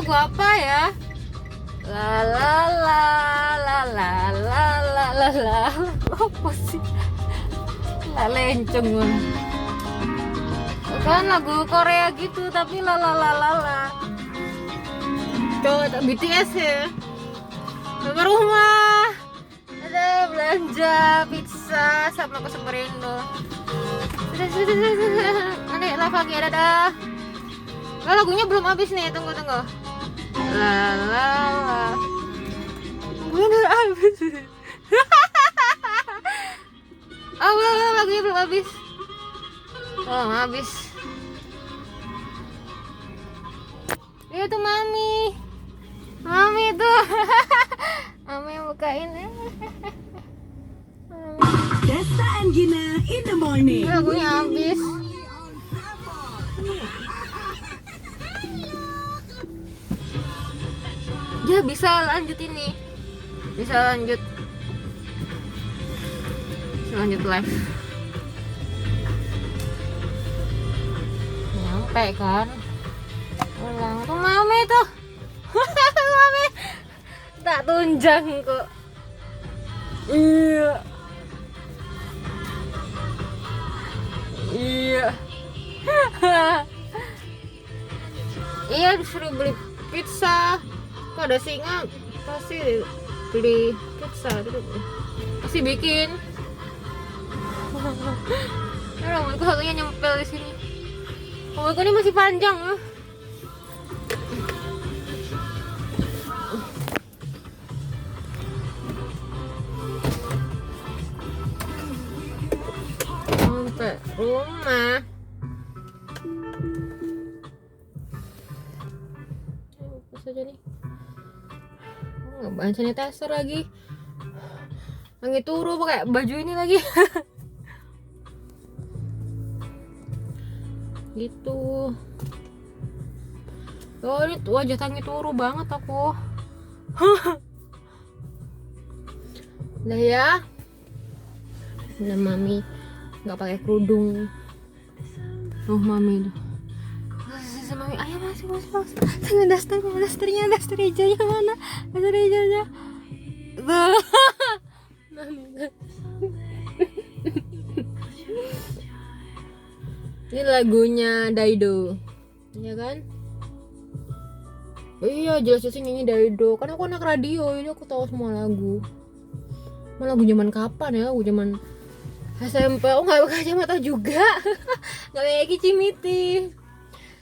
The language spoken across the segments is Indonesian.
lagu apa ya? La la la la la la la la la. Apa sih? La lenceng banget. Kan lagu Korea gitu tapi la la la la la. Coba BTS ya. Ke rumah. Ada belanja pizza sama ke Superindo. Nanti live lagi dadah. Oh, lagunya belum habis nih, tunggu. La la la. Belum habis. Oh, lagunya belum habis. Oh, habis. Itu mami. Mami tuh. Mami yang bukain. Desta and Gina in the morning. Lagunya habis. Ya bisa lanjut ini. Bisa lanjut live. Nyampe kan. Ulang tuh mami tuh. Mami tak tunjang kok. Iya. Iya disuruh beli pizza. Kok ada singa pasti beli pizza gitu. Pasti bikin. Rambutku satunya nyempel di sini. Rambutku ini masih panjang loh. Sampai rumah. Apa saja nih? Nggak bahan sanitizer lagi. Lagi turu pakai baju ini lagi. Gitu. Oh, ini wajah tangi turu banget aku. Udah ya. Udah mami nggak pakai kerudung. Oh mami tuh. Mami, ayo masuk. Tengah dasternya hijaunya mana? Daster hijaunya. Ini lagunya Daido, ya kan? Iya, jelas nyanyi Daido. Kan aku anak radio, ini aku tahu semua lagu. Mana lagu zaman kapan ya? Lagu zaman SMP. Oh, nggak pakai kacamata juga. Nggak kayak Kicimiti.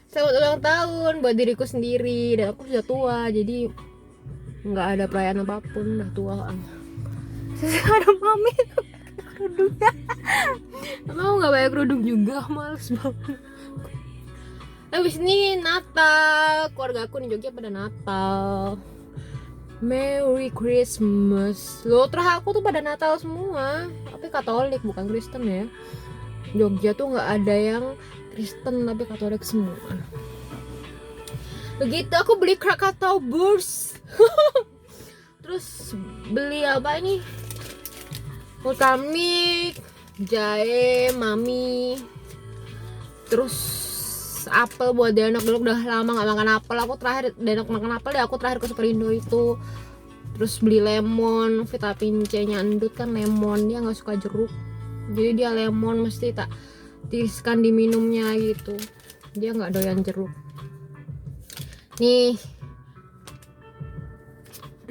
Selamat ulang tahun buat diriku sendiri. Dan aku sudah tua, jadi nggak ada perayaan apapun. Udah tua kan. Ada mami kerudungnya. Mau nggak pakai kerudung juga, males banget. Habis ini Natal, keluarga aku di Jogja pada Natal. Merry Christmas. Loh, terus aku tuh pada Natal semua. Tapi Katolik bukan Kristen ya. Jogja tuh nggak ada yang Kristen tapi Katolik semua. Begitu aku beli Krakatau Burs. Terus beli apa ini? Ultramilk, jahe, mami. Terus apel buat Denok. Dulu udah lama gak makan apel. Aku terakhir Denok makan apel ya aku terakhir ke Superindo itu. Terus beli lemon, vitamin C nya Endut kan lemon, dia gak suka jeruk. Jadi dia lemon mesti tak tiriskan di minumnya gitu. Dia gak doyan jeruk. Nih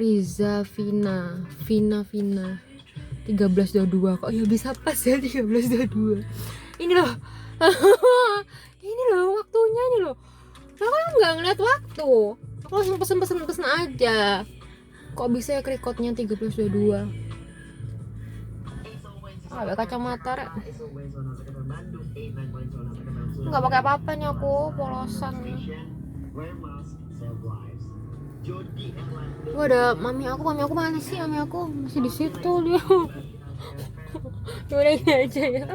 Riza Vina 1322. Kok ya bisa pas ya 1322. Ini loh. Ini loh waktunya ini loh. Aku kan nggak ngeliat waktu. Aku langsung pesen aja. Kok bisa ya rekodnya 1322? Ada kacamata rek. Nggak pakai apa-apanya aku, polosan. Wah, ada mami aku mana sih? Mami aku masih di situ dia. Udah gini aja ya.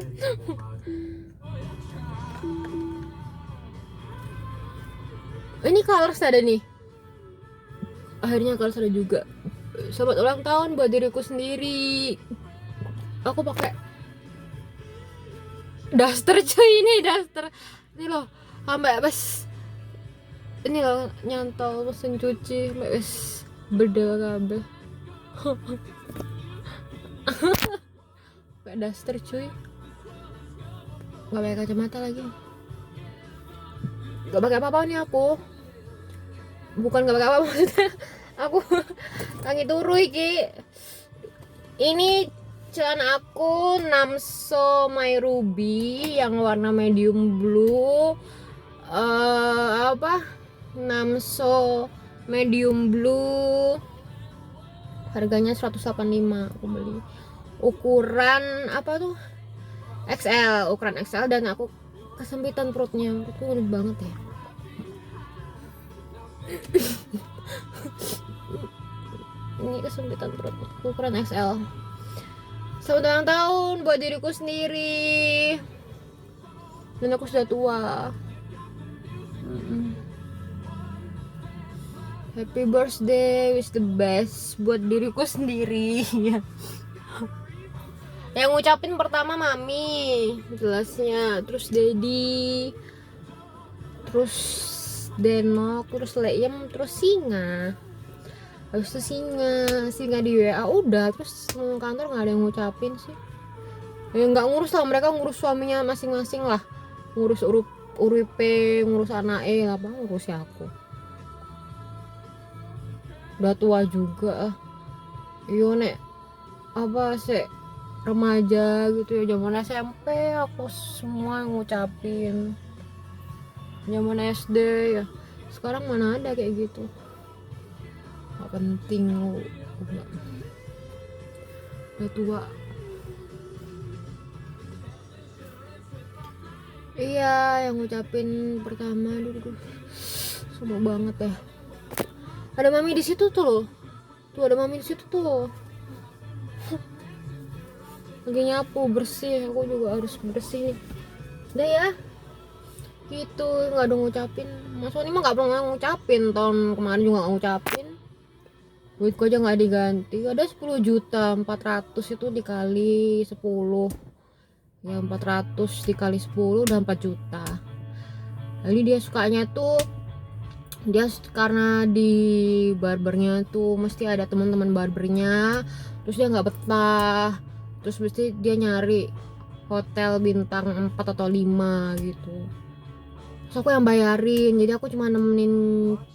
Ini colors ada nih. Akhirnya colors ada juga. Selamat ulang tahun buat diriku sendiri. Aku pakai daster cuy, ini daster. Ini loh, sampai pas ini loh nyantol mesin cuci wes bedel kabeh. Kayak daster cuy, nggak pakai kacamata lagi, nggak pakai apa-apa nih aku, bukan nggak pakai apa-apa maksudnya aku lagi turu iki. Ini celana aku Namso My Ruby yang warna medium blue, Namso medium blue, harganya 185 aku beli, ukuran apa tuh XL, ukuran XL, dan aku kesempitan perutnya, perutku gede banget ya. Ini kesempitan perut, ukuran XL. Selamat ulang tahun buat diriku sendiri, dan aku sudah tua. Happy birthday, wish the best buat diriku sendiri. Yang ngucapin pertama mami, jelasnya, terus daddy, terus Denok, terus Leyem, terus Singa. Habis itu Singa di WA udah, terus kantor nggak ada yang ngucapin sih. Ya nggak ngurus lah, mereka ngurus suaminya masing-masing lah, ngurus uripe, ngurus anaknya lah, apa ngurus ya aku. Udah tua juga. Iyo nek apa sih remaja gitu ya, zaman SMP aku semua ngucapin, zaman SD ya, sekarang mana ada kayak gitu, nggak penting, udah tua. Iya, yang ngucapin pertama dulu sumpah banget ya. Ada mami di situ tuh loh, tuh ada mami di situ tuh. Lagi nyapu bersih, aku juga harus bersih nih. Udah ya, gitu, nggak ada ngucapin. Mas Sony mah nggak pernah ngucapin, tahun kemarin juga nggak ngucapin. Duitku aja nggak diganti. Ada 10.400.000 itu dikali 10 ya, 400 dikali 10 udah 4 juta. Jadi dia sukanya tuh, dia karena di barbernya tuh mesti ada teman-teman barbernya, terus dia nggak betah, terus mesti dia nyari hotel bintang 4 atau 5 gitu. Terus aku yang bayarin, jadi aku cuma nemenin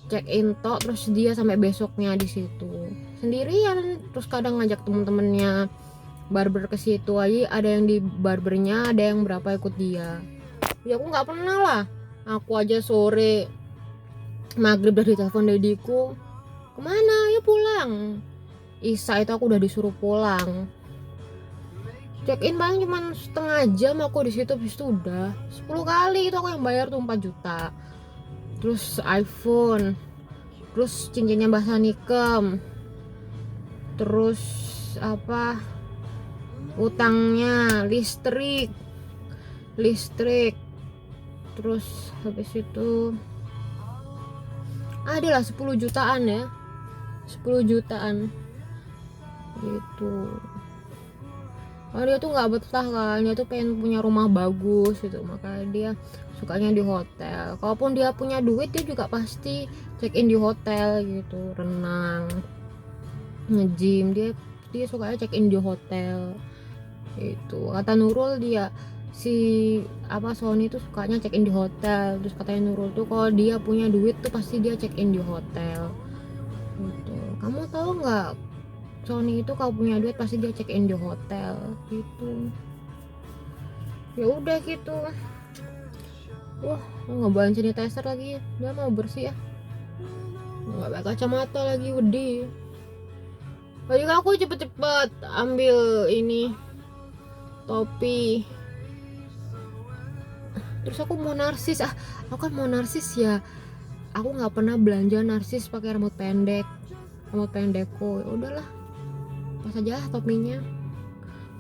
check in tok, terus dia sampai besoknya di situ sendirian. Terus kadang ngajak temen-temennya barber ke situ aja, ada yang di barbernya, ada yang berapa ikut dia. Ya aku nggak pernah lah, aku aja sore maghrib udah ditelepon dediku, kemana ya pulang. Isa itu aku udah disuruh pulang, check in paling cuma setengah jam aku di situ, habis itu udah 10 kali itu aku yang bayar tuh 4 juta. Terus iPhone, terus cincinnya Mbah Nikem, terus apa utangnya listrik, terus habis itu adalah 10 jutaan ya, 10 jutaan gitu. Oh, dia tuh nggak betah kan, dia tuh pengen punya rumah bagus gitu, makanya dia sukanya di hotel. Kalaupun dia punya duit, dia juga pasti check in di hotel gitu, renang, nge-gym, dia sukanya check in di hotel itu. Kata Nurul, dia si Sony tuh sukanya check in di hotel. Terus katanya Nurul tuh kalau dia punya duit tuh pasti dia check in di hotel gitu. Kamu tahu nggak, Sony itu kalau punya duit pasti dia check in di hotel gitu. Ya udah gitu. Wah, ngebawain sanitizer lagi, dia mau bersih ya, nggak pakai kacamata lagi, wedi. Tadi aku cepet-cepet ambil ini topi, terus aku mau narsis. Aku kan mau narsis ya, aku nggak pernah belanja narsis pakai rambut pendekku. Ya udahlah, pas aja topinya.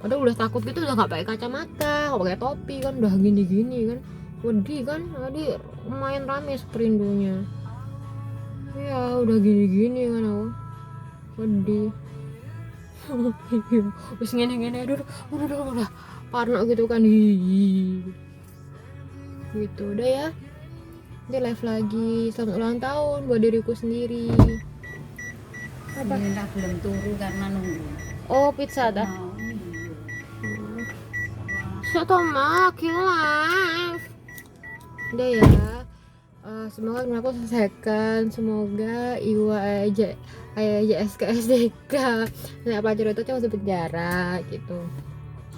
Padahal udah takut gitu, udah nggak pakai kacamata, nggak pakai topi kan, udah gini kan, wedi kan. Tadi lumayan rame seperindunya ya, udah gini kan aku wedi. Terus gini aduh udah parno gitu kan, gitu. Udah ya, Nanti live lagi. Selamat ulang tahun buat diriku sendiri. Apa? Ini tak belum turu karena nunggu. Oh, pizza dah. Mau iya. Soto mak live. Udah ya. Semoga aku selesaikan. Semoga Iwa aja SKSDK nah pelajaran itu cuma penjara gitu.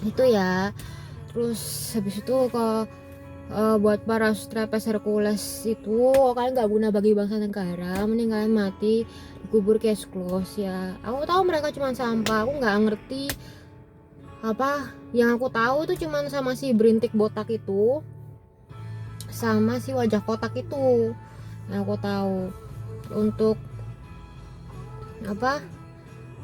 Itu ya. Terus habis itu buat para Strepes Hercules itu kalian nggak guna bagi bangsa negara, mending kalian mati dikubur case close ya. Aku tahu mereka cuma sampah, aku nggak ngerti apa yang aku tahu itu cuma sama si berintik botak itu sama si wajah kotak itu yang aku tahu. Untuk apa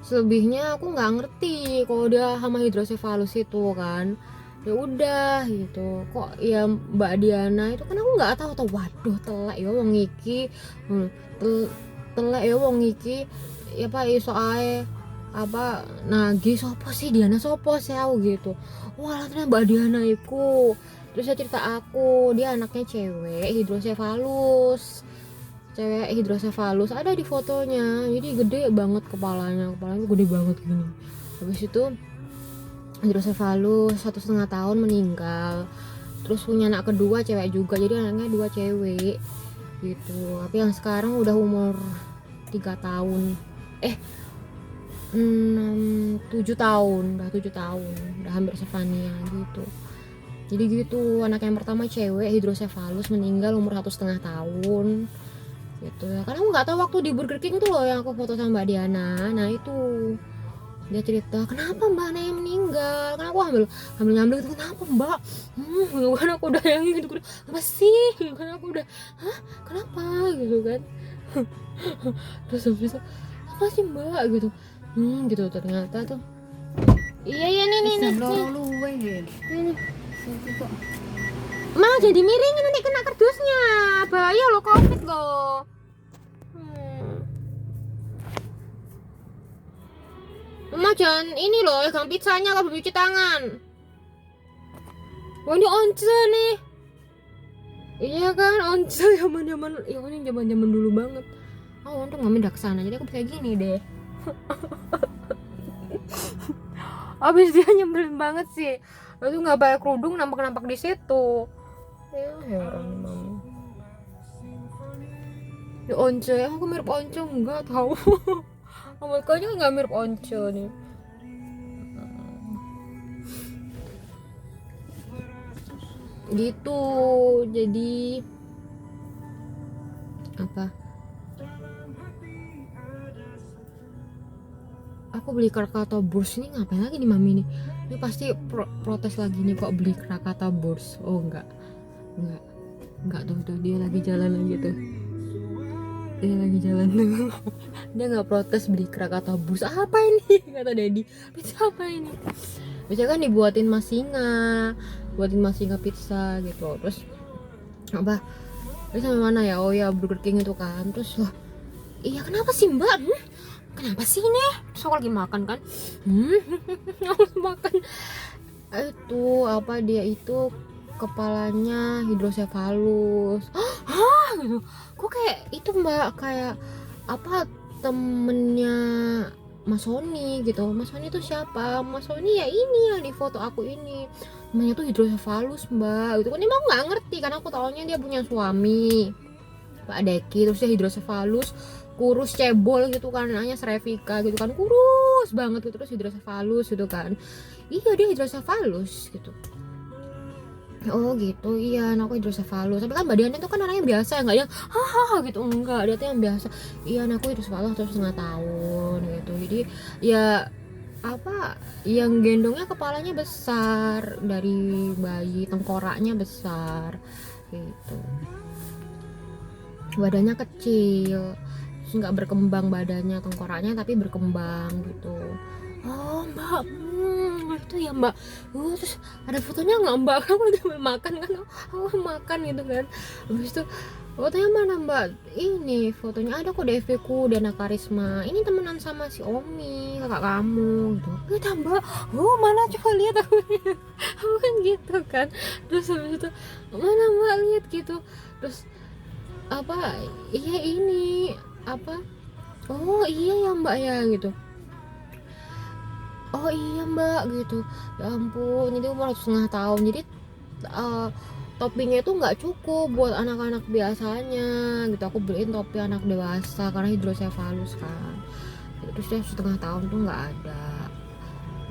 selebihnya aku nggak ngerti. Kalau dia sama hidrocephalus itu kan ya udah gitu. Kok ya Mbak Diana itu kan aku nggak tahu waduh telek ya wong iki telek ya wong iki ya pak iso ae apa nagih sopo sih Diana sopo sih aku gitu. Wah ternyata Mbak Diana iku. Terus saya cerita aku dia anaknya cewek hidrocephalus ada di fotonya, jadi gede banget kepalanya gede banget gini. Habis itu hidrocephalus 1,5 tahun meninggal. Terus punya anak kedua cewek juga, jadi anaknya 2 cewek gitu. Tapi yang sekarang udah umur 3 tahun 7 tahun udah hampir Stefania gitu. Jadi gitu, anak yang pertama cewek hidrocephalus meninggal umur 1,5 tahun gitu ya. Karena aku nggak tahu waktu di Burger King tuh loh yang aku foto sama Mbak Diana. Nah itu dia cerita kenapa Mbak Naya meninggal, karena aku ngambil gitu. Kenapa Mbak kan aku udah yang gitu apa sih kan aku udah kenapa gitu kan. Terus habis itu apa sih Mbak gitu gitu ternyata tuh iya nih luwe ini itu kok Ma jadi miringin nanti kena kardusnya, bahaya lo covid lo. Mama jangan ini loh, pegang pizzanya kalau belum cuci tangan. Wah ini once nih. Iya kan once zaman ya ini zaman dulu banget. Oh untung mami udah kesana jadi aku kayak gini deh. Abis dia nyebelin banget sih. Itu nggak pakai kerudung nampak di situ. Ya heran mami. Ya once, aku mirip once enggak tahu. Mukanya nggak mirip once nih. Gitu jadi apa? Aku beli Krakatau Burs ini ngapain lagi nih mami nih? Ini pasti protes lagi nih kok beli Krakatau Burs. Oh enggak tuh dia lagi jalan lagi tuh. Dia lagi jalan tuh. Dia nggak protes beli Krakatau Burs. Apa ini kata Daddy? Pizza apa ini? Biasanya kan dibuatin Masinga pizza gitu. Terus apa? Terus sampai mana ya? Oh ya Burger King itu kan. Terus loh, iya kenapa sih Mbak? Kenapa sih ini? Terus aku lagi makan kan? Aku makan itu apa dia itu kepalanya hidrocephalus. Gitu. Kok kayak itu Mbak kayak apa temennya Mas Sony gitu. Mas Sony itu siapa? Mas Sony ya ini yang di foto aku ini. Namanya tuh hidrocephalus Mbak. Itu kan emang nggak ngerti karena aku taunya dia punya suami Pak Deki. Terus dia hidrocephalus kurus cebol gitu kan, namanya Srevika gitu kan, kurus banget gitu. Terus hidrocephalus gitu kan. Iya dia hidrocephalus gitu. Oh gitu, iya anakku hidrocephalus. Tapi kan Mbak Diana itu kan anaknya biasa, enggak yang gitu, enggak, dia tuh yang biasa. Iya anakku hidrocephalus 1,5 tahun gitu. Jadi ya apa yang gendongnya kepalanya besar dari bayi, tengkoraknya besar gitu. Badannya kecil, terus nggak berkembang badannya, tengkoraknya tapi berkembang gitu. Oh Mbak, itu ya Mbak. Terus ada fotonya nggak Mbak? Kamu lagi makan kan? Aku makan gitu kan. Habis itu fotonya mana Mbak? Ini fotonya ada kok di FB ku, Dana Karisma. Ini temenan sama si Omi, kakak kamu gitu. Kita Mbak, mana coba lihat aku kan gitu kan. Terus habis itu mana Mbak lihat gitu. Terus apa, iya ini apa, oh iya ya mbak ya gitu, oh iya mbak gitu, ya ampun jadi umur 1,5 tahun, jadi eh, toppingnya itu nggak cukup buat anak-anak biasanya gitu, aku beliin topi anak dewasa karena hidrosefalus kan, terus dia 1,5 tahun tuh nggak ada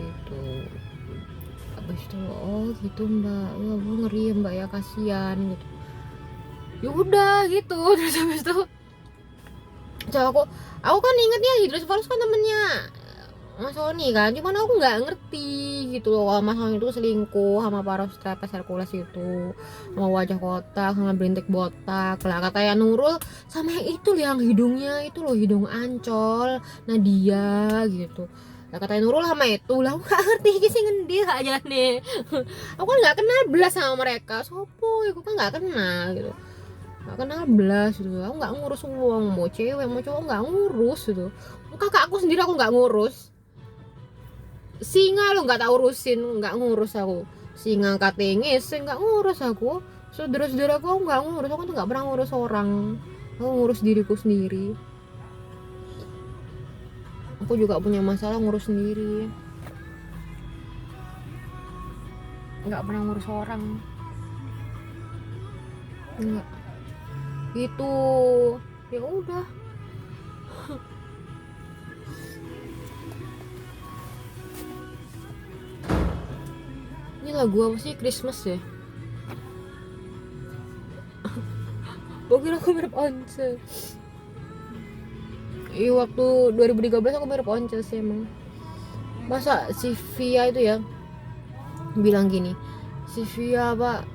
gitu. Habis itu oh gitu mbak, ya aku ngeri ya mbak ya, kasihan gitu, ya udah gitu. Terus habis itu so, aku kan ingetnya hidrosefalus kan temennya Mas Sony kan, cuman aku nggak ngerti gitu loh kalau Mas Sony itu selingkuh sama Parastrepes hercules itu, sama wajah kotak, sama berintik botak lah katanya Nurul, sama yang itu yang hidungnya itu loh, hidung ancol Nadia gitu. Lah katanya Nurul sama itu, lah aku nggak ngerti iki sing ngendi aja nih. Aku kan nggak kenal belas sama mereka, sopo aku kan nggak kenal gitu, nggak kenal belas gitu, aku nggak ngurus uang, mau cewek mau cowok nggak ngurus gitu, kakakku sendiri aku nggak ngurus, singa lo nggak tak urusin, nggak ngurus aku, singa katengis nggak ngurus aku, saudara-saudara aku nggak ngurus, aku tuh nggak pernah ngurus orang, aku ngurus diriku sendiri, aku juga punya masalah ngurus sendiri, nggak pernah ngurus orang, nggak gitu, ya udah. Ini lagu apa sih, Christmas ya? Gue kira aku mirip Once. Iya waktu 2013 aku mirip Once sih emang. Masa si Via itu ya bilang gini, si Via apa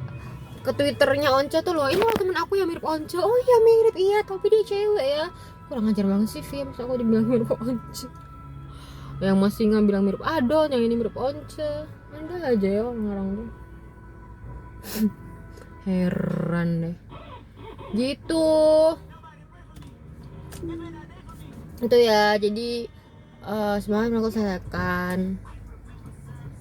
ke Twitternya Once tuh loh, ini loh temen aku yang mirip Once. Oh iya mirip, iya tapi dia cewek ya. Kurang ajar banget sih Via, masa aku dibilang mirip Once. Yang masih nggak bilang mirip Adon, yang ini mirip Once. Ada aja ya orang-orang tuh. Heran deh. Gitu. Itu ya, jadi semangat aku selesaikan.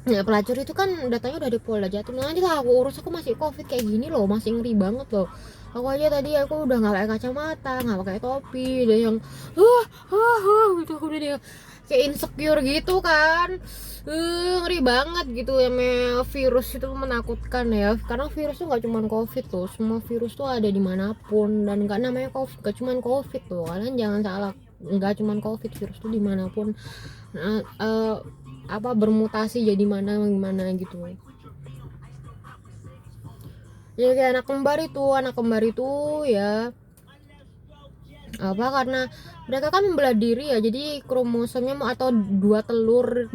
Ya pelacur itu kan datanya udah di Polda Jatim, nanti lah aku urus, aku masih covid kayak gini loh, masih ngeri banget loh. Aku aja tadi aku udah nggak pakai kacamata, nggak pakai topi, udah yang gitu, aku udah dia kayak insecure gitu kan, ngeri banget gitu ya, virus itu menakutkan ya, karena virus tuh nggak cuma covid loh, semua virus tuh ada dimanapun, dan nggak namanya covid, nggak cuma covid loh, kalian jangan salah, nggak cuma covid, virus tuh dimanapun. Nah, apa bermutasi jadi mana gimana gitu ya, kayak anak kembar itu ya apa, karena mereka kan membelah diri ya, jadi kromosomnya atau dua telur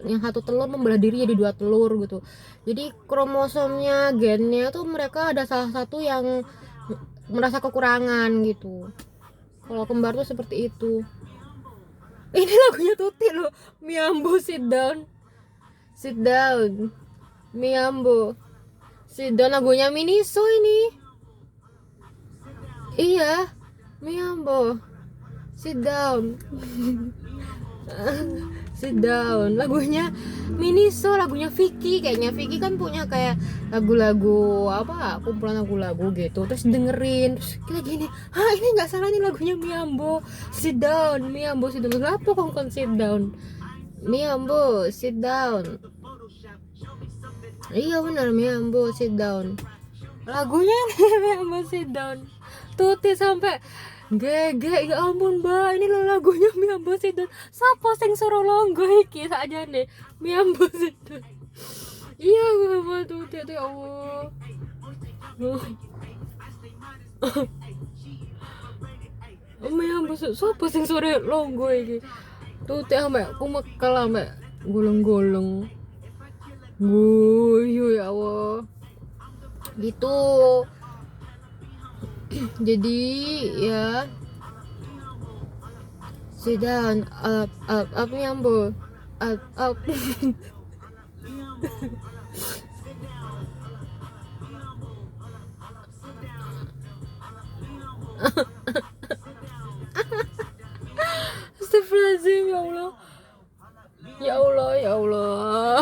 yang satu telur membelah diri jadi dua telur gitu, jadi kromosomnya gennya tuh mereka ada salah satu yang merasa kekurangan gitu, kalau kembar tuh seperti itu. Ini lagunya Tuti loh, Miambo sit down, sit down, Miambo sit down, lagunya Miniso ini. Iya, Miambo sit down. Sit down, lagunya Miniso, lagunya Vicky, kayaknya Vicky kan punya kayak lagu-lagu apa, kumpulan lagu-lagu gitu, terus dengerin, terus kita gini, ini nggak salah nih lagunya Miambo sit down, Miambo sit down, kenapa kongkon sit down, Miambo sit down, iya benar Miambo sit down, lagunya Miambo sit down. Tuti sampai gege, ya ampun mbak, ini lo lagunya Miambo Sidon, siapa sing suruh longgo iki aja nih Miambo Sidon. Iya gue tuh ya Allah. Miambo Sidon, siapa sing suruh longgo iki tuh teh, ambek aku mekal ambek golong-golong guyu ya Allah gitu. Jadi ya sit down, up Miambo, up. Astagfirullahaladzim, ya Allah, ya Allah, ya Allah.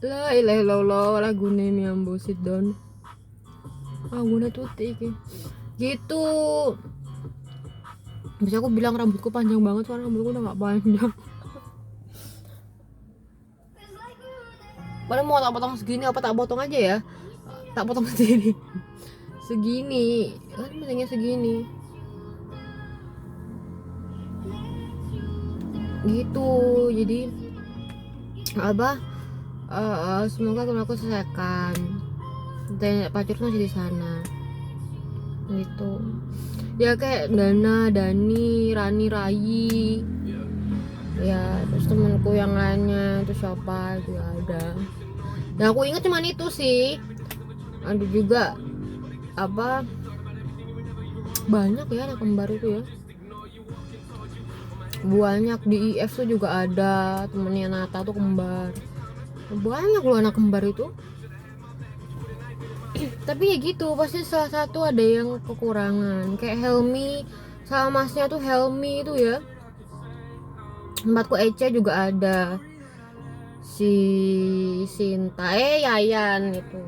La ilaha illallah, lagu Miambo sit down. Guna tuti iki. Gitu. Bisa aku bilang rambutku panjang banget, soalnya rambutku udah gak panjang. Padahal mau tak potong segini, apa tak potong aja ya? Tak potong sendiri. Segini, kan pentingnya segini. Gitu, jadi apa? Semoga aku selesaikan. Dan pacarku masih di sana. Gitu. Ya kayak Dana, Dani, Rani, Rai. Ya, terus temanku yang lainnya itu siapa juga ada. Yang aku ingat cuman itu sih. Ada juga apa? Banyak ya anak kembar itu ya. Banyak di IF tuh juga ada temennya Nata tuh kembar. Banyak loh anak kembar itu. Tapi ya gitu, pasti salah satu ada yang kekurangan. Kayak Helmi sama masnya tuh, Helmi itu ya. Tempatku Ece juga ada si Sinta, Yayan itu.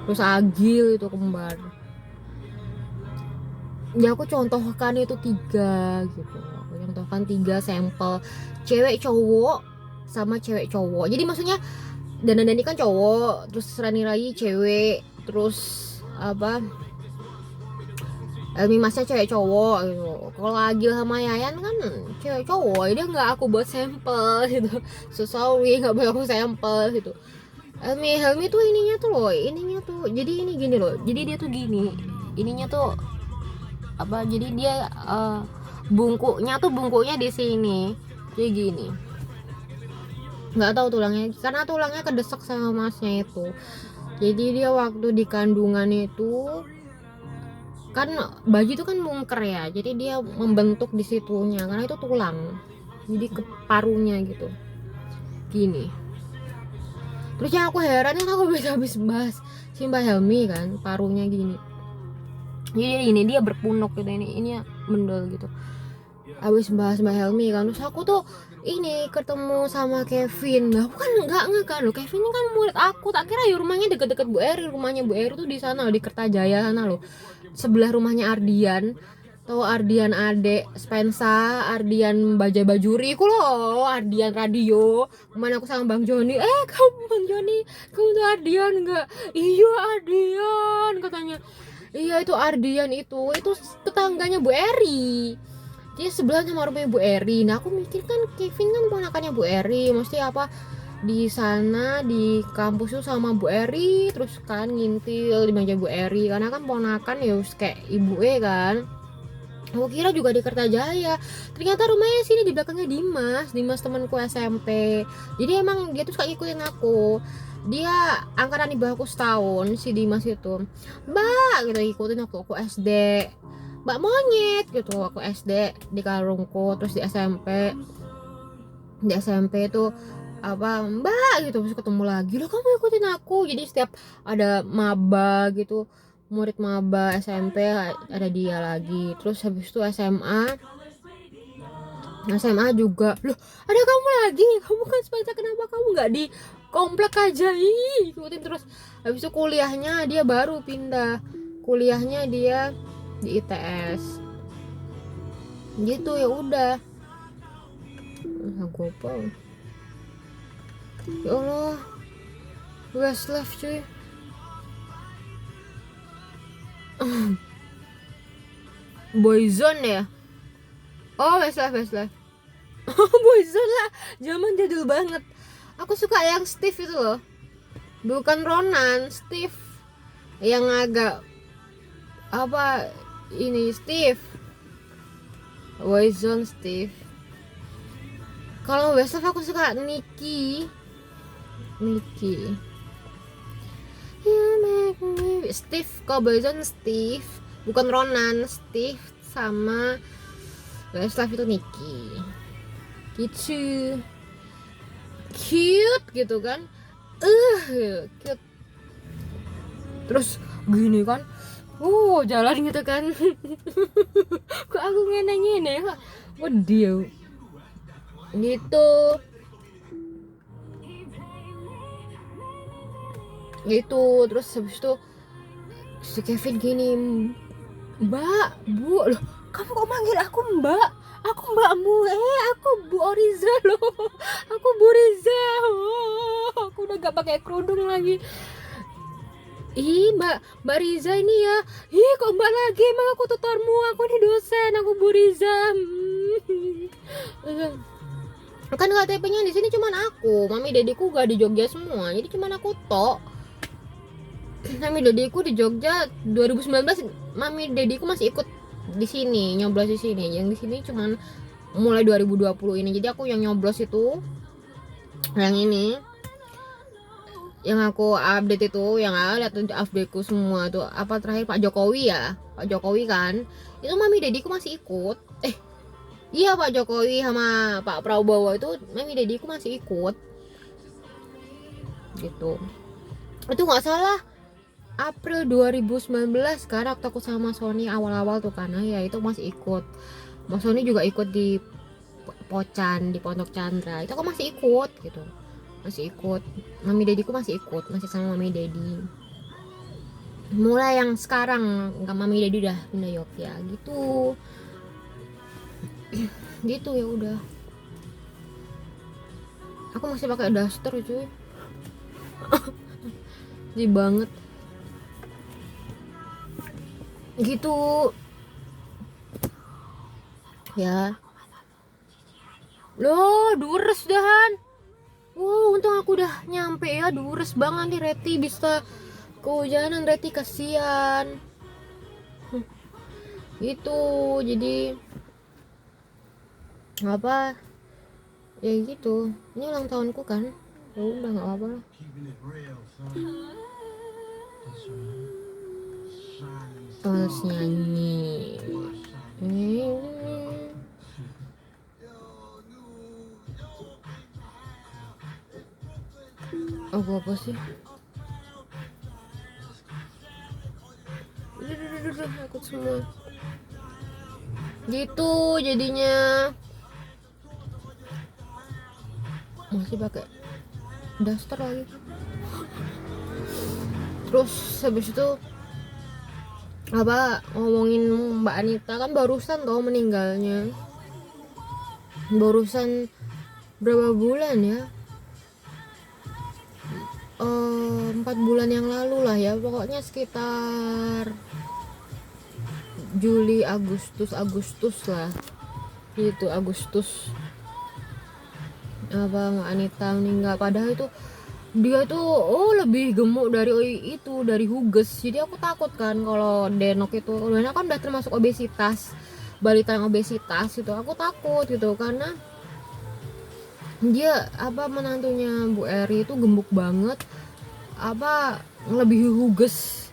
Terus Agil itu kembar. Ya aku contohkan itu 3 gitu. Aku contohkan 3 sampel cewek cowok sama cewek cowok. Jadi maksudnya Dana Dani kan cowok, terus Rani Rai cewek, terus apa? Elmi Masnya cewek cowok gitu. Kalau Agil sama Yayan kan cewek cowok, dia nggak aku buat sampel gitu. So sorry nggak boleh aku sampel gitu. Helmi tuh ininya tuh. Jadi ini gini loh. Jadi dia tuh gini. Ininya tuh apa? Jadi dia bungkuknya di sini. Jadi gini. Nggak tahu tulangnya, karena tulangnya kedesek sama masnya itu. Jadi dia waktu di kandungan itu kan baju itu kan mungker ya, jadi dia membentuk di situnya karena itu tulang, jadi ke parunya gitu gini. Terus yang aku heran kan, aku bisa habis bahas si Mbak Helmi kan parunya gini, jadi ini dia berpunuk gitu, ini mendol gitu. Habis bahas Mbak Helmi kan, terus aku tuh ini ketemu sama Kevin. Nah, aku kan nggak kan loh, Kevin ini kan murid aku, tak kira ya rumahnya deket-deket Bu Eri. Rumahnya Bu Eri tuh di sana loh, di Kertajaya sana loh, sebelah rumahnya Ardian. Tahu Ardian adek Spensa, Ardian Baja Bajuri ku loh, Ardian radio. Kemana aku sama Bang Joni, kamu Bang Joni, kamu tuh Ardian nggak? Iya Ardian katanya. Iya itu Ardian, itu tetangganya Bu Eri. Dia sebelah sama rumahnya Bu Eri. Nah aku mikir kan Kevin kan ponakannya Bu Eri, mesti apa di sana di kampus tuh sama Bu Eri, terus kan ngintil di meja Bu Eri karena kan ponakan ya kayak ibu kan. Aku kira juga di Kertajaya, ternyata rumahnya sini di belakangnya Dimas temanku SMP. Jadi emang dia tuh suka ngikutin aku. Dia angkatan di bawahku setahun si Dimas itu. Mbak gitu ngikutin aku SD. Mbak monyet gitu aku SD di Karungku, terus di SMP itu apa Mbak gitu, terus ketemu lagi loh kamu ikutin aku. Jadi setiap ada maba gitu, murid maba SMP ada dia lagi. Terus habis itu SMA juga loh ada kamu lagi, kamu kan sepeda, kenapa kamu nggak di komplek aja ikutin terus. Habis itu kuliahnya dia baru pindah, kuliahnya dia di ITS gitu. Ya udah aku apa ya Allah, Westlife cuy. Boyzone ya, oh Westlife. Boyzone lah, zaman jadul banget. Aku suka yang Steve itu loh, bukan Ronan, Steve yang agak apa ini, Steve Boyzone Steve. Kalau Westlife aku suka Nicky. You make me Steve. Kalau Boyzone Steve, bukan Ronan, Steve sama Westlife itu Nicky gitu, cute gitu kan, cute. Terus gini kan, jalan gitu kan. Kok aku ngene kok dia gitu. Terus habis itu Si Kevin gini, Mbak, Bu, loh kamu kok manggil aku Mbak? Aku mbakmu, aku Bu Oriza loh. Aku Bu Riza. Oh, aku udah gak pakai kerudung lagi. Ih Mbak Riza ini ya. Ih kok Mbak lagi, emang aku tutormu, aku ini dosen, aku Bu Riza. Kan KTP-nya di sini cuman aku, mami dediku gak di Jogja semua, jadi cuman aku tok. Mami dediku di Jogja 2019, mami dediku masih ikut di sini, nyoblos di sini. Yang di sini cuman mulai 2020 ini. Jadi aku yang nyoblos itu yang ini. Yang aku update itu, yang ada tuh updateku semua tuh apa terakhir Pak Jokowi ya. Pak Jokowi kan. Itu mami dediku masih ikut. Iya Pak Jokowi sama Pak Prabowo itu mami dediku masih ikut. Gitu. Itu nggak salah April 2019 kan, waktu aku sama Sony awal-awal tuh karena ya itu masih ikut. Mas Sony juga ikut di Pocan, di Pondok Chandra. Itu aku masih ikut gitu. Masih ikut. Mami dediku masih ikut, masih sama mami dedi. Mulai yang sekarang enggak, mami dedi udah pindah Yogyakarta gitu. Gitu ya udah. Aku masih pakai daster cuy. Jadi banget. Gitu ya loh, dures dahan. Wow, untung aku udah nyampe ya. Dures banget nih Reti, bisa kehujanan Reti, kasihan. Gitu, jadi apa ya gitu. Ini ulang tahunku kan, ya udah nggak apa-apa lah. Terus nyanyi. Apa sih? Aku semua. Gitu jadinya. Masih pakai daster lagi. Terus habis itu apa ngomongin Mbak Anita kan barusan tau meninggalnya. Barusan berapa bulan ya? 4 bulan yang lalu lah ya, pokoknya sekitar Juli Agustus lah gitu. Agustus apa Mbak Anita meninggal, padahal itu dia tuh lebih gemuk dari itu, dari Huges. Jadi aku takut kan kalau Denok kan udah termasuk obesitas, balita yang obesitas itu. Aku takut gitu karena dia apa menantunya Bu Eri itu gemuk banget, apa ngelebihi Huges,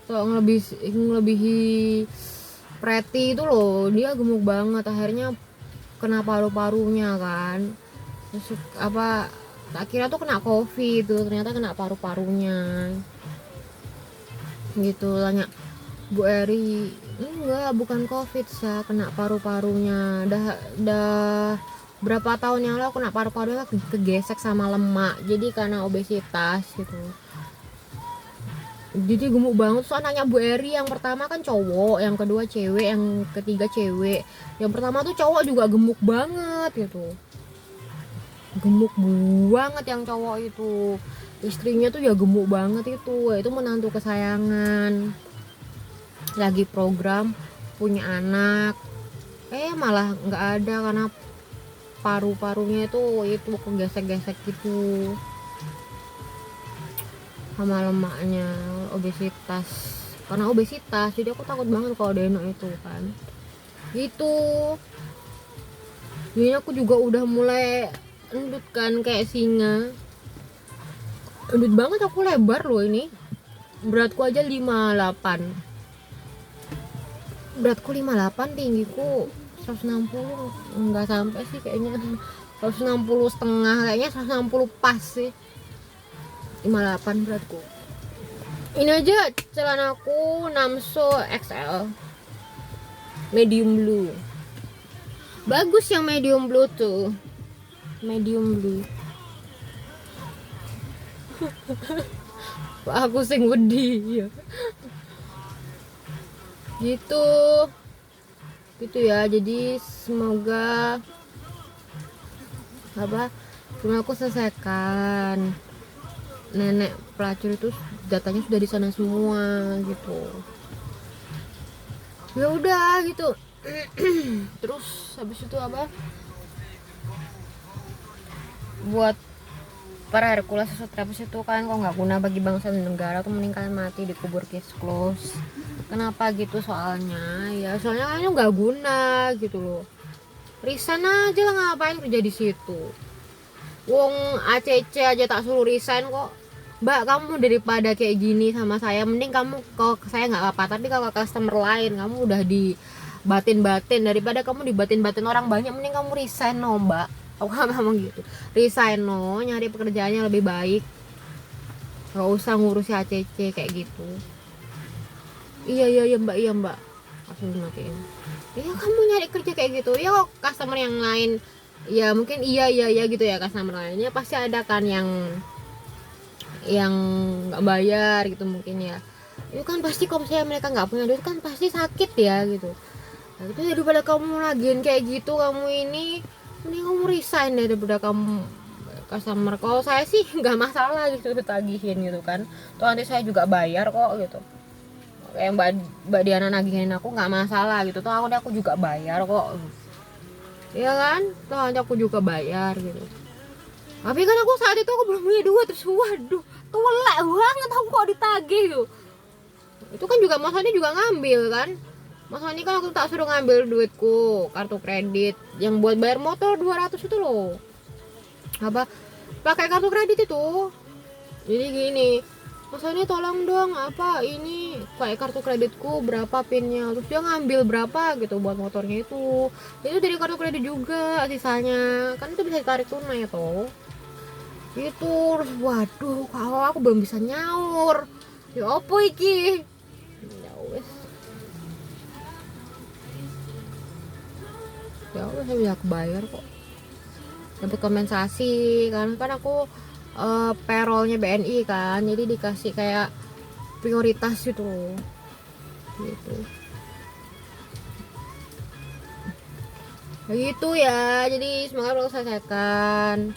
ngelebihi Preti itu loh. Dia gemuk banget, akhirnya kena paru-parunya kan. Terus apa tak kira tuh kena COVID tuh, ternyata kena paru-parunya gitu. Tanya Bu Eri, enggak, bukan COVID, saya kena paru-parunya. Dah berapa tahun yang lalu kena paru-parunya kegesek sama lemak, jadi karena obesitas gitu. Jadi gemuk banget. Terus anaknya Bu Eri yang pertama kan cowok, yang kedua cewek, yang ketiga cewek. Yang pertama tuh cowok juga gemuk banget gitu, gemuk banget yang cowok itu. Istrinya tuh ya gemuk banget itu menantu kesayangan, lagi program punya anak, malah nggak ada karena paru-parunya itu kegesek-gesek gitu sama lemaknya, obesitas. Karena obesitas jadi aku takut banget kalau Deno itu kan gitu. Jadi aku juga udah mulai endut kan kayak singa, endut banget aku, lebar loh ini. Beratku aja 58, beratku 58, tinggiku 160, enggak sampai sih kayaknya, 160 setengah, kayaknya 160 pas sih, 58 beratku. Ini aja celanaku Namso XL medium blue, bagus yang medium blue tuh, medium blue. Aku sing wedi ya. gitu ya. Jadi semoga aku selesaikan. Nenek pelacur itu datanya sudah di sana semua gitu. Ya udah gitu. Terus habis itu buat para Hercules Extraterrestrials itu kan kok nggak guna bagi bangsa dan negara, tuh mending kalian mati dikubur case close. Kenapa gitu? Soalnya kayaknya nggak guna gitu loh. Resign aja lah, ngapain kerja di situ. Wong ACC aja tak suruh resign kok. Mbak, kamu daripada kayak gini sama saya, mending kamu, kalau saya nggak apa-apa, tapi kalau customer lain kamu udah dibatin-batin, daripada kamu dibatin-batin orang banyak, mending kamu resign no mbak. Aku ngomong gitu, resign no, nyari pekerjaannya lebih baik, nggak usah ngurusi ACC kayak gitu. Iya mbak, langsung dimatiin. Ya kamu nyari kerja kayak gitu ya, kok customer yang lain ya mungkin iya gitu ya, customer lainnya pasti ada kan yang nggak bayar gitu mungkin ya. Itu kan pasti kalau misalnya mereka nggak punya duit kan pasti sakit ya gitu. Nah, itu daripada kamu lagiin kayak gitu, kamu ini mending kamu resign daripada kamu customer. Kalau saya sih nggak masalah gitu tagihin gitu kan, toh nanti saya juga bayar kok gitu. Kayak mbak Diana nagihin aku nggak masalah gitu, toh aku juga bayar kok, ya kan, toh nanti aku juga bayar gitu. Tapi kan aku saat itu aku belum punya duit, terus waduh tuelek banget aku kok ditagih gitu. Itu kan juga Mas Sony juga ngambil kan, Mas Sony kan aku tak suruh ngambil duitku kartu kredit yang buat bayar motor 200 itu loh, pakai kartu kredit itu. Jadi gini, Mas Sony tolong dong ini pakai kartu kreditku berapa pinnya, terus dia ngambil berapa gitu buat motornya itu dari kartu kredit juga sisanya kan, itu bisa ditarik tunai tuh itu. Terus waduh kalau aku belum bisa nyaur ya opo iki, ya wes saya bisa kebayar kok, dapat kompensasi kan aku payrollnya BNI kan, jadi dikasih kayak prioritas gitu begitu ya. Jadi semoga aku selesaikan.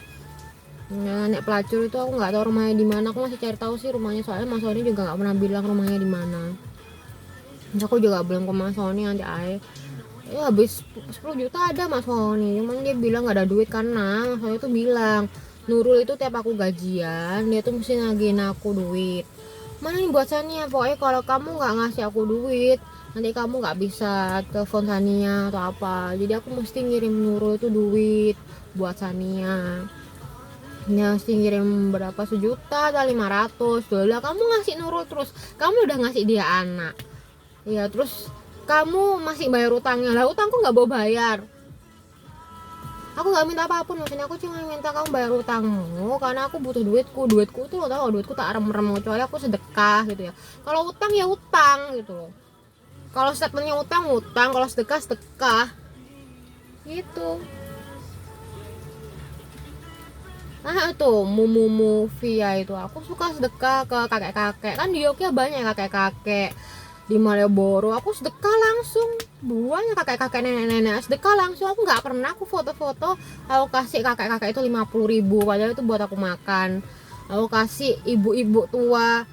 Nenek pelacur itu aku nggak tahu rumahnya di mana, aku masih cari tahu sih rumahnya, soalnya Mas Sony juga nggak pernah bilang rumahnya di mana. Aku juga belum ke Mas Sony, nanti ya habis 10 juta ada Mas Sony, cuman dia bilang nggak ada duit karena Mas Sony tuh bilang Nurul itu tiap aku gajian dia tuh mesti nagihin aku duit. Mana nih buat Sania, pokoknya kalau kamu nggak ngasih aku duit nanti kamu nggak bisa telepon Sania atau apa, jadi aku mesti ngirim Nurul itu duit buat Sania. Ya mesti ngirim berapa, 1 juta atau 500 dolar. Kamu ngasih Nurul terus, kamu udah ngasih dia anak ya, terus kamu masih bayar utangnya lah, utangku nggak mau bayar. Aku nggak minta apapun, maksudnya aku cuma minta kamu bayar utangmu karena aku butuh duitku tuh lo tau, duitku tak rem-rem, kecuali aku sedekah gitu ya. Kalau utang ya utang gitu loh, kalau statementnya utang, kalau sedekah gitu. Nah itu mumu via itu aku suka sedekah ke kakek-kakek kan, di Yogyakarta banyak kakek-kakek, di Malioboro aku sedekah langsung, banyak kakek-kakek, nenek-nenek sedekah langsung. Aku nggak pernah aku foto-foto aku kasih kakek-kakek itu 50.000 padahal itu buat aku makan. Aku kasih ibu-ibu tua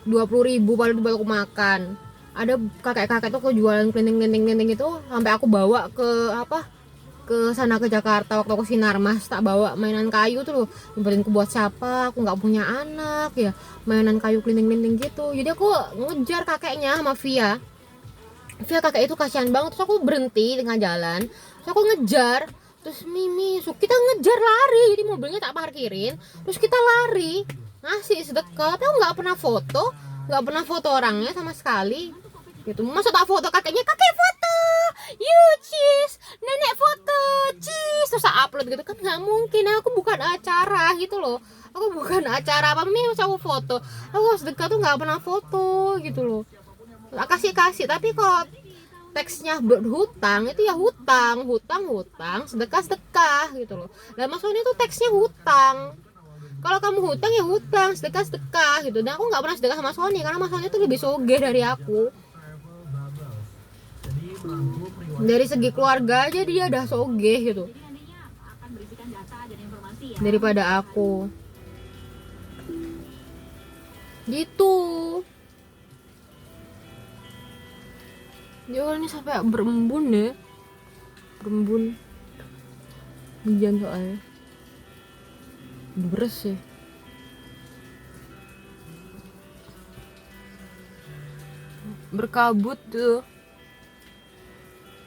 20.000 padahal itu buat aku makan. Ada kakek-kakek tuh jualan keliling itu sampai aku bawa ke sana ke Jakarta waktu aku Sinarmas, tak bawa mainan kayu tuh loh, nyempetin ke buat siapa, aku nggak punya anak ya, mainan kayu keliling-keliling gitu. Jadi aku ngejar kakeknya sama Via kakek itu kasihan banget, terus aku berhenti tengah jalan, terus aku ngejar, terus Mimi kita ngejar lari, jadi mobilnya tak parkirin, terus kita lari ngasih sedekah. Tapi aku nggak pernah foto orangnya sama sekali gitu. Masa tak foto kakeknya, kakek foto cheese, nenek foto cheese, terus upload gitu kan, nggak mungkin. Aku bukan acara gitu loh, aku bukan acara apa nih masa aku foto. Aku sedekah tuh nggak pernah foto gitu loh, kasih. Tapi kalau teksnya hutang itu ya hutang, sedekah gitu loh. Nah maksudnya tuh teksnya hutang, kalau kamu hutang ya hutang, sedekah gitu. Dan aku nggak pernah sedekah sama Sony karena Mas Sony tuh lebih soge dari aku Dari segi keluarga aja dia udah sogeh gitu daripada aku gitu. Ya ini sampai berembun ya, berembun hujan soalnya beres ya. Berkabut tuh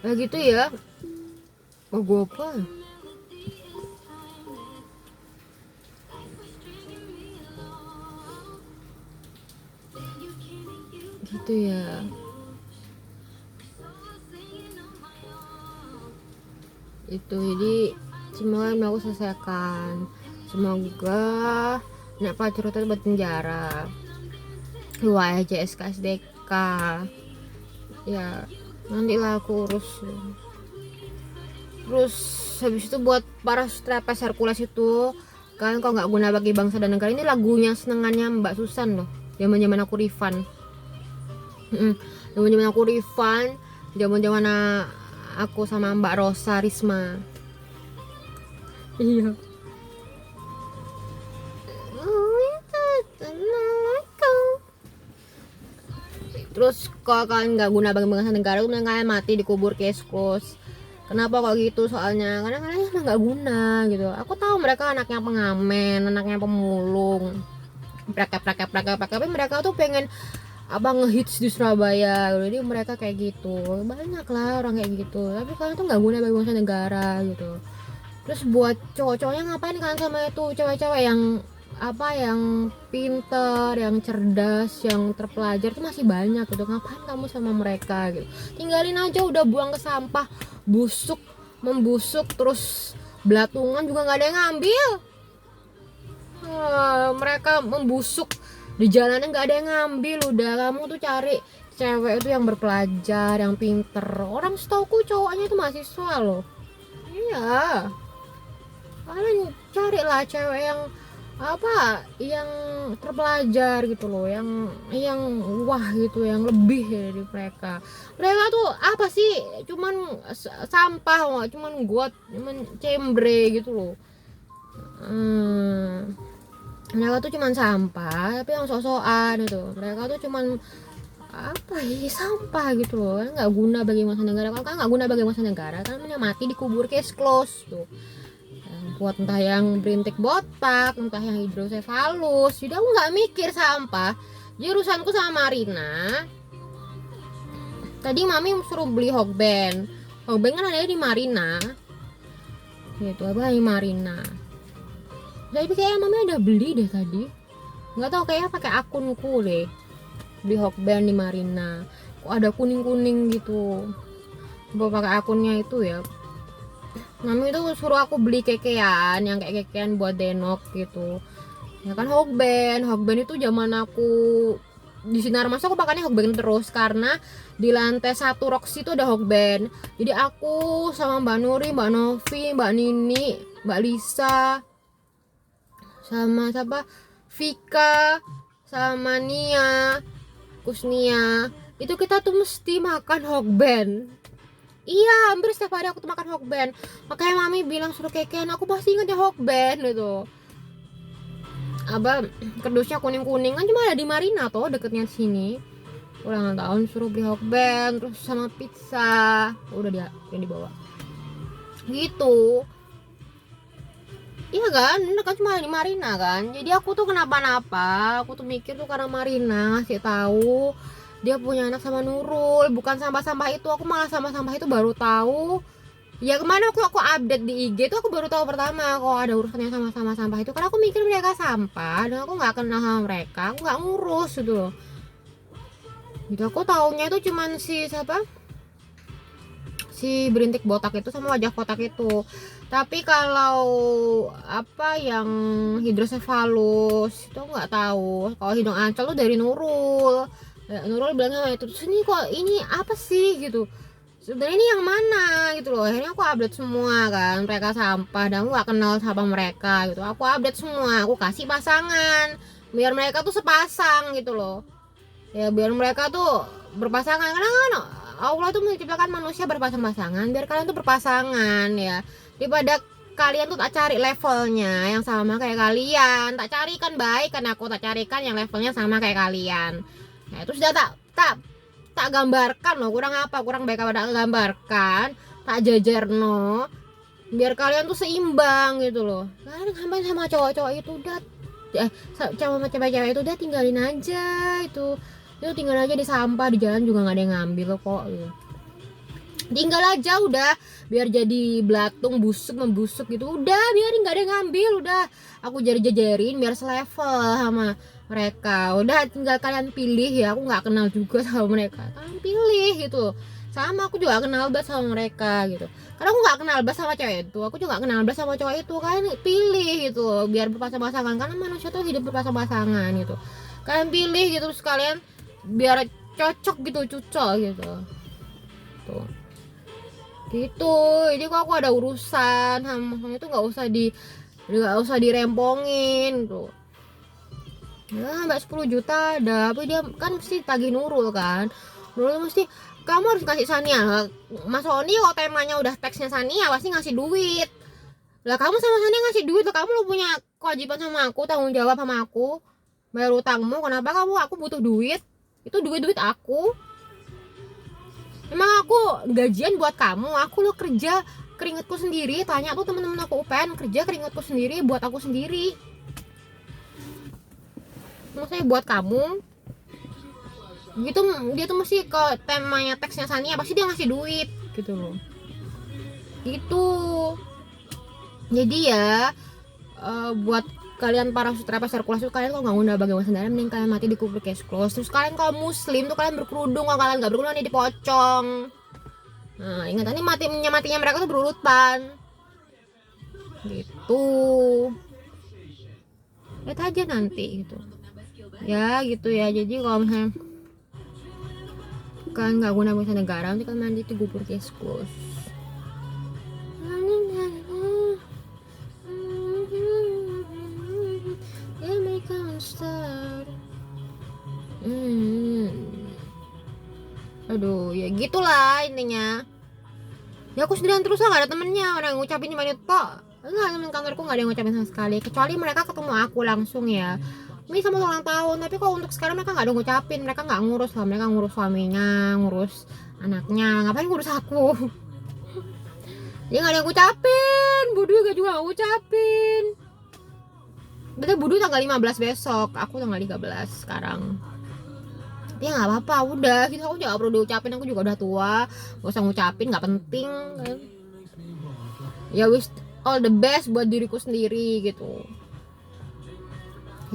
gitu ya. Oh gue apa gitu ya. Itu jadi semoga mau aku selesaikan, semoga nak pacar itu buat penjara WJS KSDK ya, nanti lah aku urus. Terus habis itu buat para strapes Hercules itu kan, kalau nggak guna bagi bangsa dan negara, ini lagunya senengannya Mbak Susan loh, zaman aku Rifan. Zaman aku Rifan, zaman aku sama Mbak Rosa Risma. Iya. Terus kalau kalian nggak guna bagi bangsa negara, kemudian kalian mati dikubur keskus. Kenapa kok gitu? Soalnya karena kalian emang nggak guna gitu. Aku tahu mereka anaknya pengamen, anaknya pemulung, praktek, tapi mereka tuh pengen ngehits di Surabaya. Jadi mereka kayak gitu. Banyak lah orang kayak gitu. Tapi kalian tuh nggak guna bagi bangsa negara gitu. Terus buat cowok-cowoknya ngapain kalian sama itu cewek-cewek yang yang pinter, yang cerdas, yang terpelajar tuh masih banyak gitu. Ngapain kamu sama mereka gitu? Tinggalin aja, udah buang ke sampah, busuk, membusuk, terus belatungan juga nggak ada yang ngambil. Mereka membusuk di jalanan nggak ada yang ngambil. Udah, kamu tuh cari cewek itu yang berpelajar, yang pinter. Orang setauku cowoknya itu mahasiswa loh. Iya, kalian carilah cewek yang yang terpelajar gitu loh, yang wah gitu, yang lebih dari mereka. Mereka tuh apa sih, cuman sampah, cuman got, cuman cembre gitu loh. Mereka tuh cuman sampah, tapi yang sok-sokan itu. Mereka tuh cuman sampah gitu loh, nggak guna bagi masa negara. Kalau kan nggak guna bagi masa negara, kan mati dikubur case close tuh. Buat entah yang berintik botak, entah yang hidrosefalus. Jadi aku nggak mikir sampah. Jadi urusanku sama Marina. Tadi mami suruh beli hokben. Hokben kan ada di Marina. Gitu, di Marina. Jadi kayaknya mami udah beli deh tadi. Nggak tahu, kayaknya pakai akunku deh. Beli hokben di Marina. Kok ada kuning-kuning gitu. Coba pakai akunnya itu ya. Mami itu suruh aku beli kekean, yang kayak kekean buat denok gitu. Ya kan hokben itu zaman aku di Sinar Mas aku pakainya hokben terus, karena di lantai 1 Roxy itu ada hokben. Jadi aku sama Mbak Nuri, Mbak Novi, Mbak Nini, Mbak Lisa, sama siapa? Vika, sama Nia, Kusnia, itu kita tuh mesti makan hokben. Iya, hampir setiap hari aku tuh makan hokben. Makanya mami bilang suruh kekean, aku pasti ingetnya hokben gitu. Kerdusnya kuning-kuning kan cuma ada di Marina toh, deketnya sini. Ulang tahun suruh beli hokben, terus sama pizza, udah dia yang dibawa. Gitu. Iya kan, ini kan cuma di Marina kan. Jadi aku tuh kenapa-napa, aku tuh mikir tuh karena Marina ngasih tahu dia punya anak sama Nurul, bukan sampah-sampah itu. Aku malah sampah-sampah itu baru tahu. Ya kemana aku update di IG tuh aku baru tahu pertama kok ada urusannya sama sampah itu. Karena aku mikir mereka sampah dan aku nggak kenal sama mereka, aku nggak ngurus gitu loh. Gitu, aku taunya itu cuman si berintik botak itu sama wajah kotak itu. Tapi kalau yang hidrosefalus itu nggak tahu. Kalau hidung ancol tuh dari Nurul. Nurul bilangnya itu, terus ini kok ini apa sih gitu, sebenarnya ini yang mana gitu loh. Akhirnya aku update semua kan, mereka sampah dan aku gak kenal sama mereka gitu. Aku update semua, aku kasih pasangan biar mereka tuh sepasang gitu loh. Ya biar mereka tuh berpasangan, karena kan Allah tuh menciptakan manusia berpasang-pasangan biar kalian tuh berpasangan ya, daripada kalian tuh tak cari levelnya yang sama kayak kalian. Tak carikan baik kan, aku tak carikan yang levelnya sama kayak kalian. Nah itu sudah tak gambarkan loh, kurang apa, kurang baik apa, tak gambarkan, tak jajarno biar kalian tuh seimbang gitu loh. Kalian ngapain sama cowok-cowok itu udah sama cewek-cewek itu udah tinggalin aja, itu tinggal aja di sampah, di jalan juga nggak ada yang ngambil kok gitu. Tinggal aja udah, biar jadi belatung busuk membusuk gitu, udah biarin nggak ada yang ngambil, udah aku jajarin biar selevel sama mereka. Udah tinggal kalian pilih ya, aku nggak kenal juga sama mereka, kalian pilih gitu. Sama aku juga kenal banget sama mereka gitu, karena aku nggak kenal banget sama cewek itu, aku juga kenal banget sama cowok itu. Kalian pilih gitu biar berpasang-pasangan, karena manusia tuh hidup berpasang-pasangan gitu. Kalian pilih gitu terus kalian biar cocok gitu, cocok gitu tuh gitu. Jadi kok aku ada urusan sama itu nggak usah dirempongin tuh ya. Mbak 10 juta ada, tapi dia kan mesti tagih Nurul kan, Nurul mesti kamu harus kasih Sania. Mas Oni kalau temanya udah teksnya Sania pasti ngasih duit lah. Kamu sama Sania ngasih duit lah, kamu lo punya kewajiban sama aku, tanggung jawab sama aku, bayar utangmu. Kenapa aku butuh duit? Itu duit aku. Emang aku gajian buat kamu? Aku lo kerja keringetku sendiri. Tanya tuh temen-temen aku UPN, kerja keringetku sendiri buat aku sendiri. Maksudnya buat kamu gitu. Dia tuh mesti ke temanya teksnya Sania pasti dia ngasih duit gitu loh gitu. Jadi ya buat kalian para sutradara sirkulasi, kalian kalau nggak ngundang bagi masa dalam, mending kalian mati dikubur case close. Terus kalian kalau muslim tuh kalian berkerudung, kalau kalian nggak berkerudung nih dipocong. Nah ingat, ini matinya mereka tuh berurutan gitu. Lihat aja nanti gitu ya, gitu ya. Jadi kalau misalnya kalian nggak guna bahasa negara, nanti kalian mandi dikubur case close. Aduh ya gitulah intinya ya. Aku sendirian terus lah, gak ada temennya. Orang ngucapin cuma itu kok, enggak, temen kantorku gak ada yang ngucapin sama sekali, kecuali mereka ketemu aku langsung ya. Ini sama ulang tahun, tapi kok untuk sekarang mereka gak ada ngucapin. Mereka gak ngurus lah, mereka ngurus suaminya, ngurus anaknya, ngapain ngurus aku. Dia gak ada yang ngucapin. Budu juga gak ngucapin. Betul, Budu tanggal 15 besok, aku tanggal 13 sekarang. Ya nggak apa-apa, udah gitu. Aku juga perlu diucapin, aku juga udah tua, gak usah ngucapin, nggak penting kan. Ya wish all the best buat diriku sendiri gitu.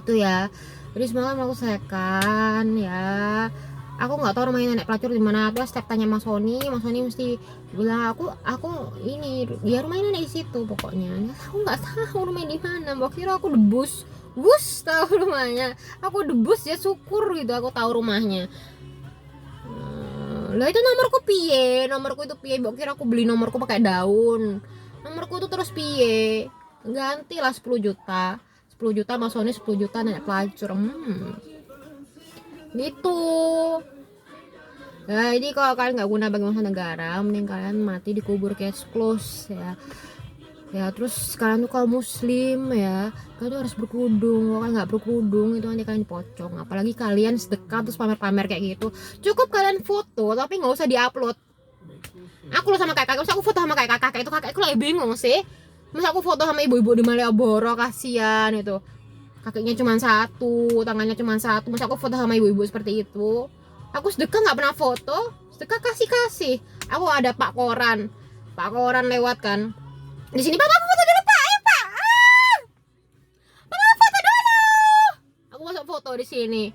Itu ya. Jadi semalam aku sekan ya. Aku nggak tahu rumahnya nenek pelacur di mana. Terus setiap tanya Mas Sony mesti bilang aku ini ya rumahnya nenek di situ pokoknya. Aku nggak tahu rumahnya di mana. Mbak kira aku debus tahu rumahnya. Aku debus ya, syukur gitu aku tahu rumahnya. Lah itu nomorku piye? Nomorku itu piye? Mbak kira aku beli nomorku pakai daun. Nomorku itu terus piye? Gantilah 10 juta. 10 juta Mas Sony, 10 juta nenek pelacur. Gitu. Ya jadi kalau kalian nggak guna bagi masa negara, mending kalian mati dikubur case close ya. Ya terus kalian tuh kalau muslim ya, kalian tuh harus berkerudung. Kalau kalian nggak berkerudung itu nanti kalian dipocong. Apalagi kalian sedekah terus pamer-pamer kayak gitu. Cukup kalian foto tapi nggak usah diupload. Aku loh sama kakak, masa aku foto sama kakak itu, kakakku lagi bingung sih. Masa aku foto sama ibu-ibu di Malioboro, kasihan itu. Kakinya cuma satu, tangannya cuma satu. Masa aku foto sama ibu-ibu seperti itu? Aku sedekah nggak pernah foto, sedekah kasih. Aku ada Pak Koran lewat kan. Di sini Pak, aku foto dulu Pak, Pak. Pak foto dulu. Aku masuk foto di sini.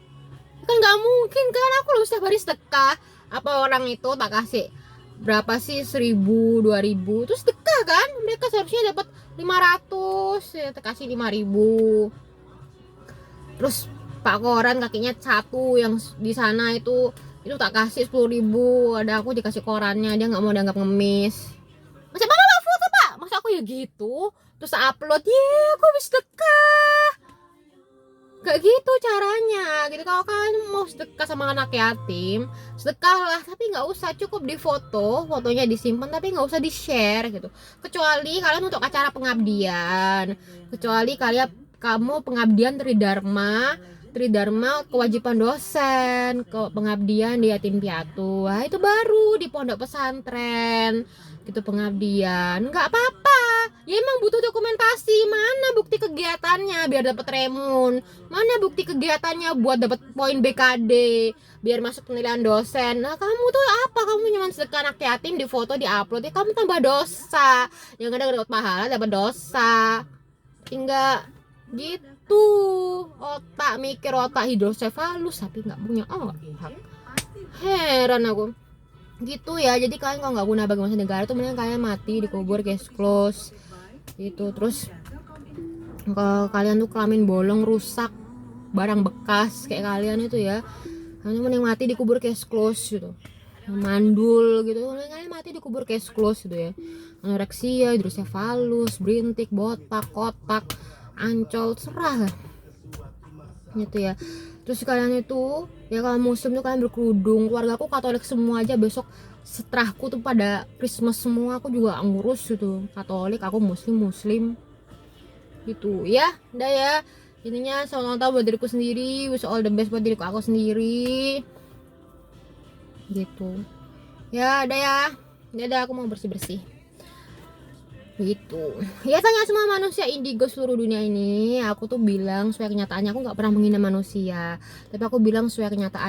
Kan nggak mungkin kan, aku loh setiap hari sedekah. Apa orang itu tak kasih berapa sih, 1.000, 2.000 terus sedekah kan? Mereka seharusnya dapat 500 ya, tak kasih 5.000. Terus Pak Koran kakinya satu yang di sana itu tak kasih 10.000. Ada aku dikasih korannya, dia nggak mau dianggap ngemis. Masa Mama foto Pak? Masa aku ya gitu terus upload, aku habis sedekah. Gak gitu caranya gitu. Kalau kalian mau sedekah sama anak yatim, sedekahlah, tapi nggak usah cukup di foto, fotonya disimpan tapi nggak usah di share gitu. Kecuali kalian untuk acara pengabdian, kecuali kamu pengabdian Tridharma kewajiban dosen, ke pengabdian di yatim piatu. Nah, itu baru di pondok pesantren gitu pengabdian. Nggak apa-apa. Ya emang butuh dokumentasi. Mana bukti kegiatannya biar dapat remun? Mana bukti kegiatannya buat dapat poin BKD biar masuk penilaian dosen? Nah, kamu tuh apa? Kamu cuma sedekah anak yatim di foto di upload ya, kamu tambah dosa. Yang ada dapat pahala dapat dosa. Tinggal gitu. Otak mikir otak hidrosefalus tapi nggak punya otak. Heran aku. Gitu ya. Jadi kalian kalau nggak guna bagi masa negara tuh mending kalian mati dikubur case close gitu. Terus kalau kalian tuh kelamin bolong rusak barang bekas kayak kalian itu ya, kalian mending mati dikubur case close gitu. Mandul gitu, kalian mati dikubur case close gitu ya. Anoreksia, hidrosefalus, berintik, botak, kotak, ancol, serah lah gitu ya. Terus kalian itu ya kalau muslim tuh kalian berkerudung. Keluarga aku Katolik semua aja, besok setelahku tuh pada Christmas semua, aku juga ngurus gitu. Katolik, aku muslim gitu ya. Udah ya, intinya selamat tahun buat diriku sendiri, wish all the best buat diriku aku sendiri gitu ya. Udah ya, dadah, aku mau bersih gitu ya. Tanya semua manusia indigo seluruh dunia ini, aku tuh bilang sesuai kenyataannya. Aku nggak pernah menghina manusia, tapi aku bilang sesuai kenyataan.